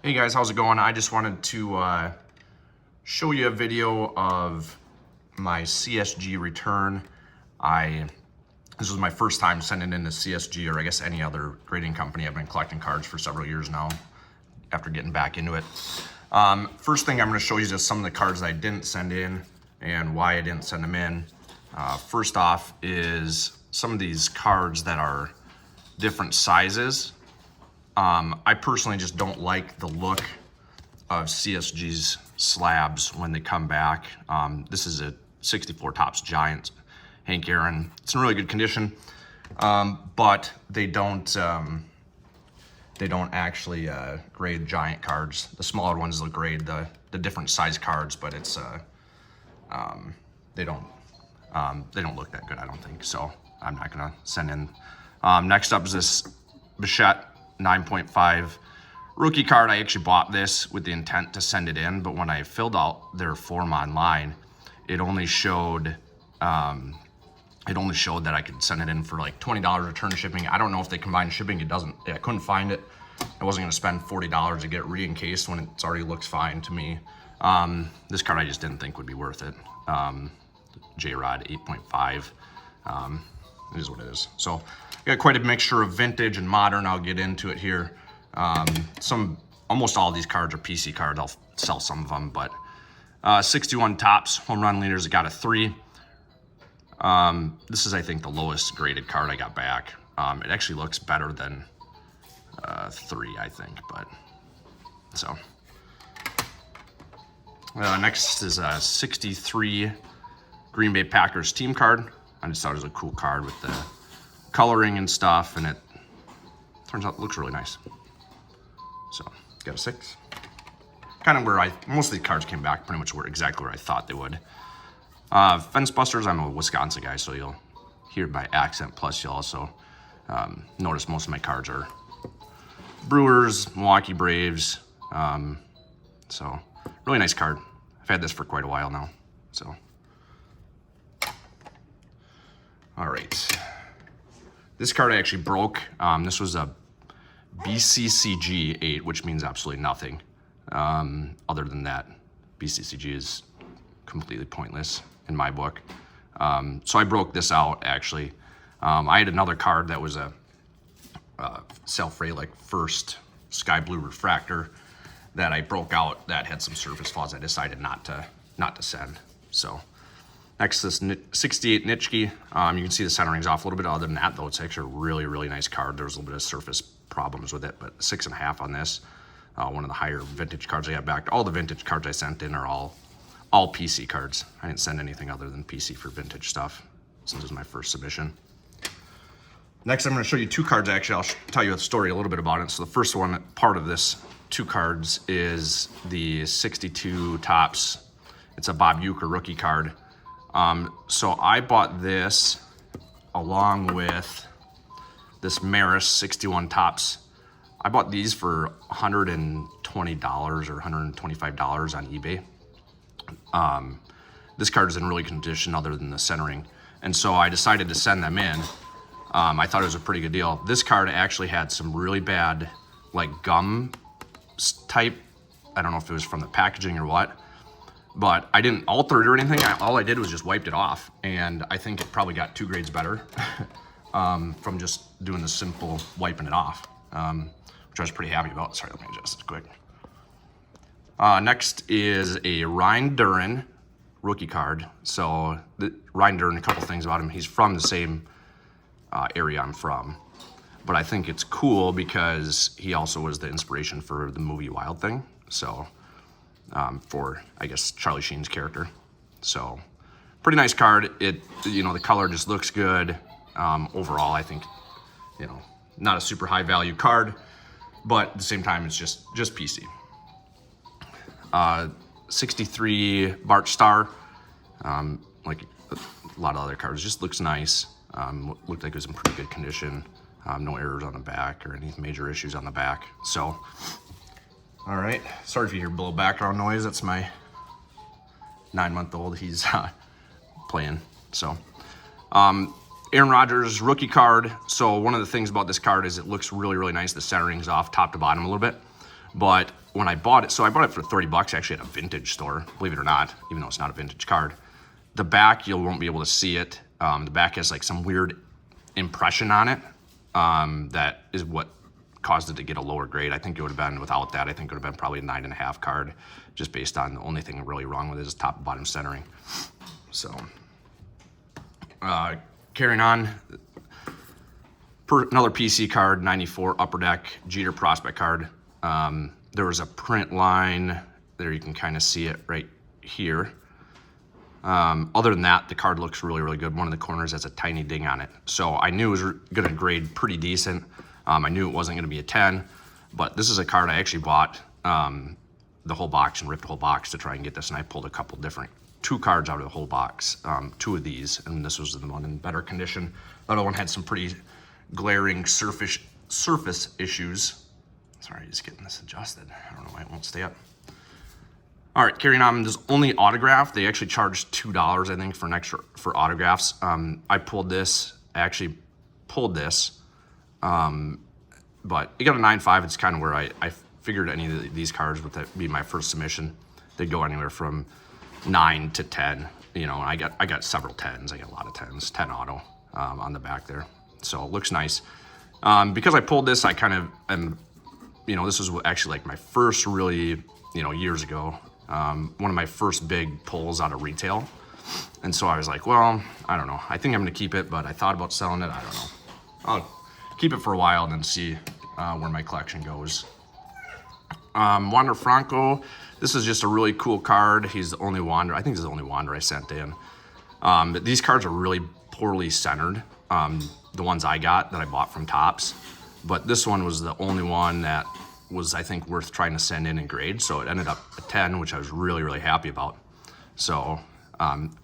Hey guys, how's it going? I just wanted to show you a video of my CSG return. This was my first time sending in to CSG, or I guess any other grading company. I've been collecting cards for several years now after getting back into it. First thing I'm going to show you is just some of the cards I didn't send in and why I didn't send them in. First off is some of these cards that are different sizes. I personally just don't like the look of CSG's slabs when they come back. This is a 64 Topps Giant Hank Aaron. It's in really good condition, but they don't actually grade giant cards. The smaller ones will grade the different size cards, but it's they don't look that good, I don't think. So I'm not gonna send in. Next up is this Bichette 9.5 rookie card. I actually bought this with the intent to send it in, but when I filled out their form online, it only showed that I could send it in for like $20 return shipping. I don't know if they combine shipping. It doesn't. I couldn't find it. I wasn't going to spend $40 to get re-encased when it already looks fine to me. This card I just didn't think would be worth it. J-Rod 8.5. It is what it is. So got quite a mixture of vintage and modern. I'll get into it here. Almost all of these cards are PC cards. I'll sell some of them, but 61 Topps home run leaders. It got a 3. This is, I think, the lowest graded card I got back. It actually looks better than 3, I think, but so. Next is a 63 Green Bay Packers team card. I just thought it was a cool card with the coloring and stuff, and it turns out it looks really nice. So got a 6. Kind of where most of these cards came back pretty much exactly where I thought they would. Fence Busters, I'm a Wisconsin guy, so you'll hear my accent, plus you'll also notice most of my cards are Brewers, Milwaukee Braves. So really nice card. I've had this for quite a while now. So all right, this card I actually broke. This was a BCCG 8, which means absolutely nothing. Other than that, BCCG is completely pointless in my book. So I broke this out, actually. I had another card that was a self-ray, like first sky blue refractor that I broke out that had some surface flaws. I decided not to send. So next, this 68 Nitschke. You can see the centering's off a little bit. Other than that, though, it's actually a really, really nice card. There's a little bit of surface problems with it, but 6.5 on this. One of the higher vintage cards I got back. All the vintage cards I sent in are all PC cards. I didn't send anything other than PC for vintage stuff, since this is my first submission. Next, I'm going to show you 2 cards. Actually, I'll tell you a story a little bit about it. So the first one, part of this 2 cards, is the 62 Topps. It's a Bob Uecker rookie card. So I bought this along with this Maris 61 Topps. I bought these for $120 or $125 on eBay. This card is in really good condition other than the centering. And so I decided to send them in. I thought it was a pretty good deal. This card actually had some really bad, like, gum type. I don't know if it was from the packaging or what, but I didn't alter it or anything. All I did was just wiped it off, and I think it probably got 2 grades better from just doing the simple wiping it off, which I was pretty happy about. Sorry, let me adjust it quick. Next is a Ryan Duran rookie card. So Ryan Duran, a couple things about him. He's from the same area I'm from, but I think it's cool because he also was the inspiration for the movie Wild Thing. So for, I guess, Charlie Sheen's character. So pretty nice card. The color just looks good. Overall, I think, not a super high value card, but at the same time, it's just PC. 63 Bart Starr, like a lot of other cards, just looks nice. Looked like it was in pretty good condition. No errors on the back or any major issues on the back. So, all right. Sorry if you hear a little background noise. That's my 9-month-old. He's playing. So, Aaron Rodgers rookie card. So one of the things about this card is it looks really, really nice. The centering's off top to bottom a little bit. But when I bought it, so I bought it for 30 bucks actually at a vintage store, believe it or not, even though it's not a vintage card. The back, you won't be able to see it. The back has like some weird impression on it. That is what caused it to get a lower grade. I think it would have been, without that, I think it would have been probably a 9.5 card, just based on the only thing really wrong with it is top and bottom centering. So, carrying on, another PC card, 94 Upper Deck Jeter Prospect card. There was a print line there, you can kind of see it right here. Other than that, the card looks really, really good. One of the corners has a tiny ding on it. So I knew it was going to grade pretty decent. I knew it wasn't going to be a 10, but this is a card I actually bought the whole box and ripped the whole box to try and get this, and I pulled a couple different, 2 cards out of the whole box, 2 of these, and this was the one in better condition. The other one had some pretty glaring surface issues. Sorry, just getting this adjusted. I don't know why it won't stay up. All right, carrying on, there's only autograph. They actually charged $2, I think, for an extra for autographs. I pulled this, but it got a 9.5. It's kind of where I figured any of these cards would be my first submission. They go anywhere from 9 to 10. You know, and I got several 10s. I got a lot of 10s, 10 auto on the back there. So it looks nice. Because I pulled this, I kind of am, you know, this was actually like my first really, you know, years ago. One of my first big pulls out of retail. And so I was like, well, I don't know. I think I'm going to keep it, but I thought about selling it. I don't know. I'll keep it for a while and then see where my collection goes. Wander Franco. This is just a really cool card. He's the only Wander. I think he's the only Wander I sent in. But these cards are really poorly centered. The ones I got that I bought from Topps. But this one was the only one that was, I think, worth trying to send in and grade. So it ended up a 10, which I was really, really happy about. So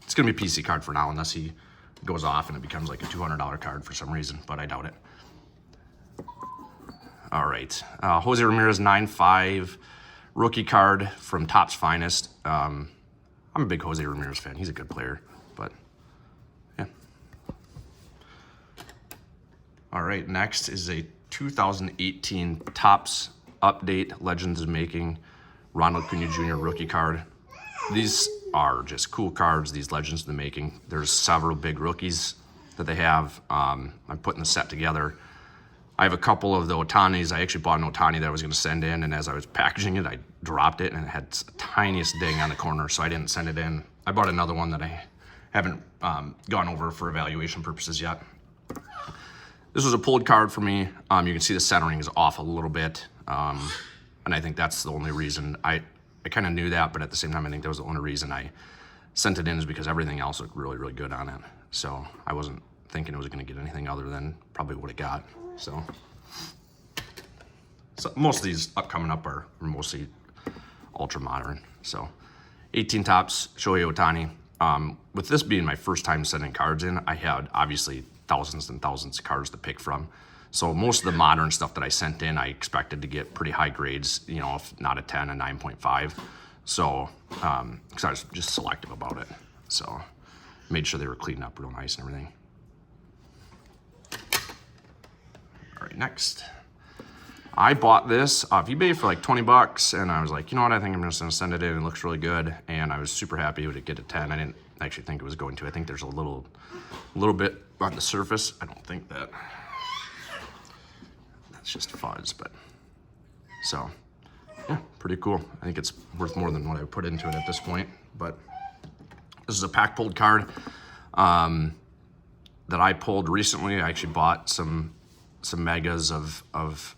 it's going to be a PC card for now, unless he goes off and it becomes like a $200 card for some reason, but I doubt it. All right, Jose Ramirez 9.5 rookie card from Topps Finest. I'm a big Jose Ramirez fan. He's a good player, but yeah. All right, next is a 2018 Topps Update Legends of Making Ronald Acuna Jr. rookie card. These are just cool cards, these Legends of the Making. There's several big rookies that they have. I'm putting the set together. I have a couple of the Otanis. I actually bought an Otani that I was going to send in, and as I was packaging it, I dropped it, and it had the tiniest ding on the corner, so I didn't send it in. I bought another one that I haven't gone over for evaluation purposes yet. This was a pulled card for me. You can see the centering is off a little bit, and I think that's the only reason. I kind of knew that, but at the same time, I think that was the only reason I sent it in, is because everything else looked really, really good on it. So I wasn't thinking it was going to get anything other than probably what it got. So most of these upcoming up are mostly ultra modern. So 18 Topps Shohei Ohtani. With this being my first time sending cards in, I had obviously thousands and thousands of cards to pick from. So most of the modern stuff that I sent in, I expected to get pretty high grades, you know, if not a 10, a 9.5. So, because I was just selective about it. So made sure they were cleaned up real nice and everything. All right, next. I bought this off eBay for like 20 bucks, and I was like, you know what, I think I'm just gonna send it in. It looks really good, and I was super happy to get a 10. I didn't actually think it was going to. I think there's a little bit on the surface. I don't think that's just fuzz, but so yeah, pretty cool. I think it's worth more than what I put into it at this point. But this is a pack pulled card that I pulled recently. I actually bought some megas of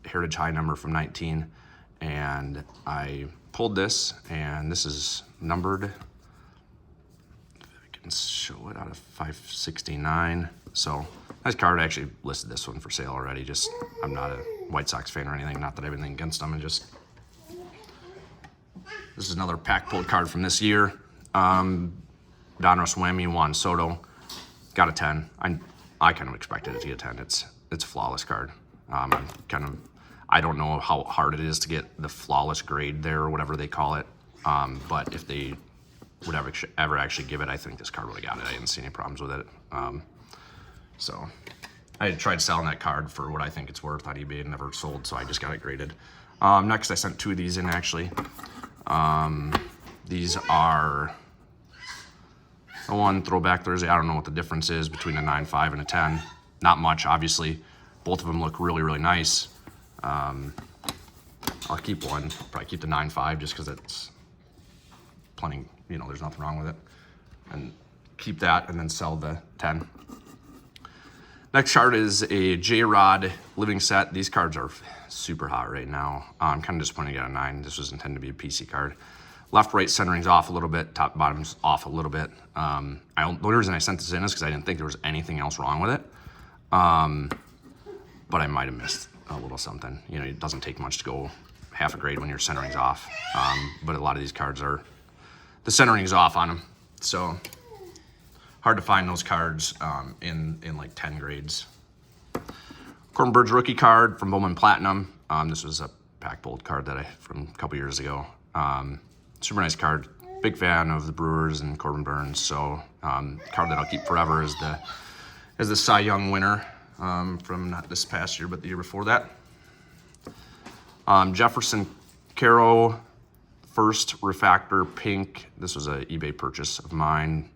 Heritage High number from 19, and I pulled this, and this is numbered, if I can show it, out of 569. So nice card. I actually listed this one for sale already. Just, I'm not a White Sox fan or anything, not that I have anything against them, and just, this is another pack pulled card from this year. Donruss Whammy, Juan Soto, got a 10. I kind of expected it to get a 10. It's a flawless card. I don't know how hard it is to get the flawless grade there, or whatever they call it. But if they would ever actually give it, I think this card would have got it. I didn't see any problems with it. So I had tried selling that card for what I think it's worth on eBay and never sold, so I just got it graded. Next, I sent 2 of these in, actually. These are the one Throwback Thursday. I don't know what the difference is between a 9.5 and a 10. Not much, obviously. Both of them look really, really nice. I'll keep one. Probably keep the 9.5 just because it's plenty, you know, there's nothing wrong with it. And keep that and then sell the 10. Next card is a J-Rod living set. These cards are super hot right now. I'm kind of disappointed I got a 9. This was intended to be a PC card. Left, right centering's off a little bit. Top, bottom's off a little bit. The only reason I sent this in is because I didn't think there was anything else wrong with it. But I might have missed a little something. You know, it doesn't take much to go half a grade when your centering's off. But a lot of these cards are, the centering's off on them. So hard to find those cards in like 10 grades. Corbin Bird's rookie card from Bowman Platinum. This was a pack bolt card that from a couple years ago. Super nice card. Big fan of the Brewers and Corbin Burns. So card that I'll keep forever is the Cy Young winner from not this past year, but the year before that. Jefferson Caro first refractor pink. This was an eBay purchase of mine.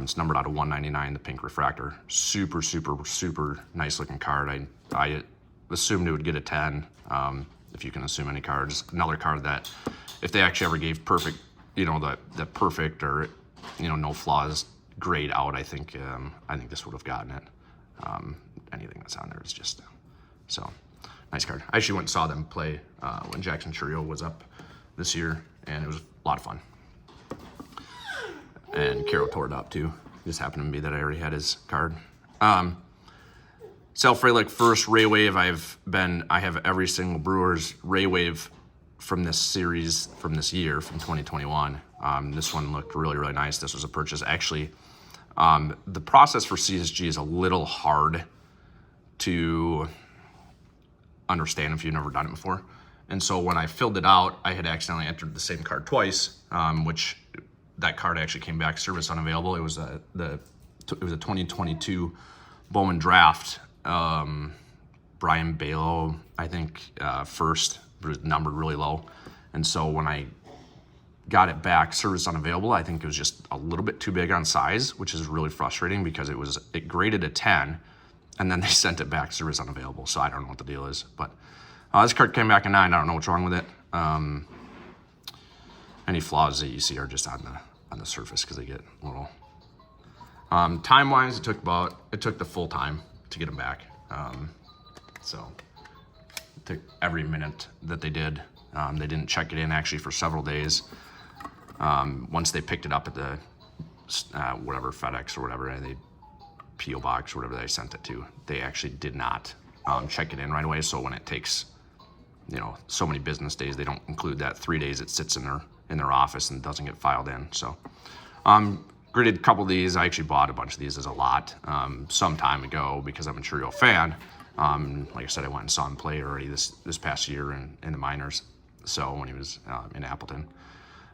It's numbered out of 199, the pink refractor. Super, super, super nice looking card. I assumed it would get a 10, if you can assume any cards. Another card that if they actually ever gave perfect, you know, the perfect or, you know, no flaws grade out, I think this would have gotten it. Anything that's on there is just, so nice card. I actually went and saw them play when Jackson Churio was up this year, and it was a lot of fun. And Caro tore it up too. Just happened to be that I already had his card. Sal Frelick first Ray Wave. I have every single Brewers Ray Wave from this series, from this year, from 2021. This one looked really, really nice. This was a purchase. Actually, the process for CSG is a little hard to understand if you've never done it before. And so when I filled it out, I had accidentally entered the same card twice, which that card actually came back service unavailable. It was a 2022 Bowman draft. Brian Balo, I think, first, but it was numbered really low. And so when I got it back service unavailable, I think it was just a little bit too big on size, which is really frustrating because it graded a 10, and then they sent it back service unavailable. So I don't know what the deal is, but this card came back a 9. I don't know what's wrong with it. Any flaws that you see are just on the surface because they get a little. Time-wise, it took the full time to get them back. So it took every minute that they did. They didn't check it in actually for several days. Once they picked it up at the whatever FedEx or whatever, the PO box or whatever they sent it to, they actually did not check it in right away. So when it takes, you know, so many business days, they don't include that 3 days it sits in their office and doesn't get filed in. So graded a couple of these. I actually bought a bunch of these as a lot some time ago because I'm a Churio fan. Like I said, I went and saw him play already this past year in the minors. So when he was in Appleton.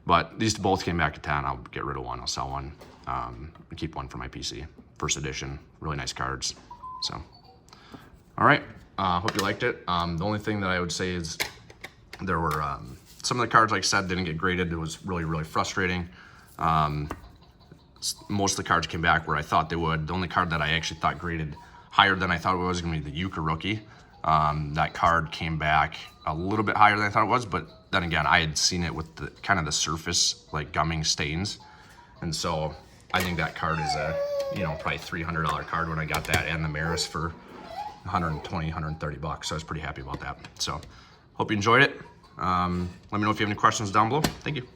But these both came back at 10. I'll get rid of one. I'll sell one. And keep one for my PC. First edition. Really nice cards. So, all right. Hope you liked it. The only thing that I would say is there were some of the cards, like I said, didn't get graded. It was really, really frustrating. Most of the cards came back where I thought they would. The only card that I actually thought graded higher than I thought it was going to be the Yuka rookie. That card came back a little bit higher than I thought it was, but then again, I had seen it with the kind of the surface, like gumming stains. And so I think that card is a, probably $300 card when I got that and the Maris for 120, 130 bucks. So I was pretty happy about that. So hope you enjoyed it. Let me know if you have any questions down below. Thank you.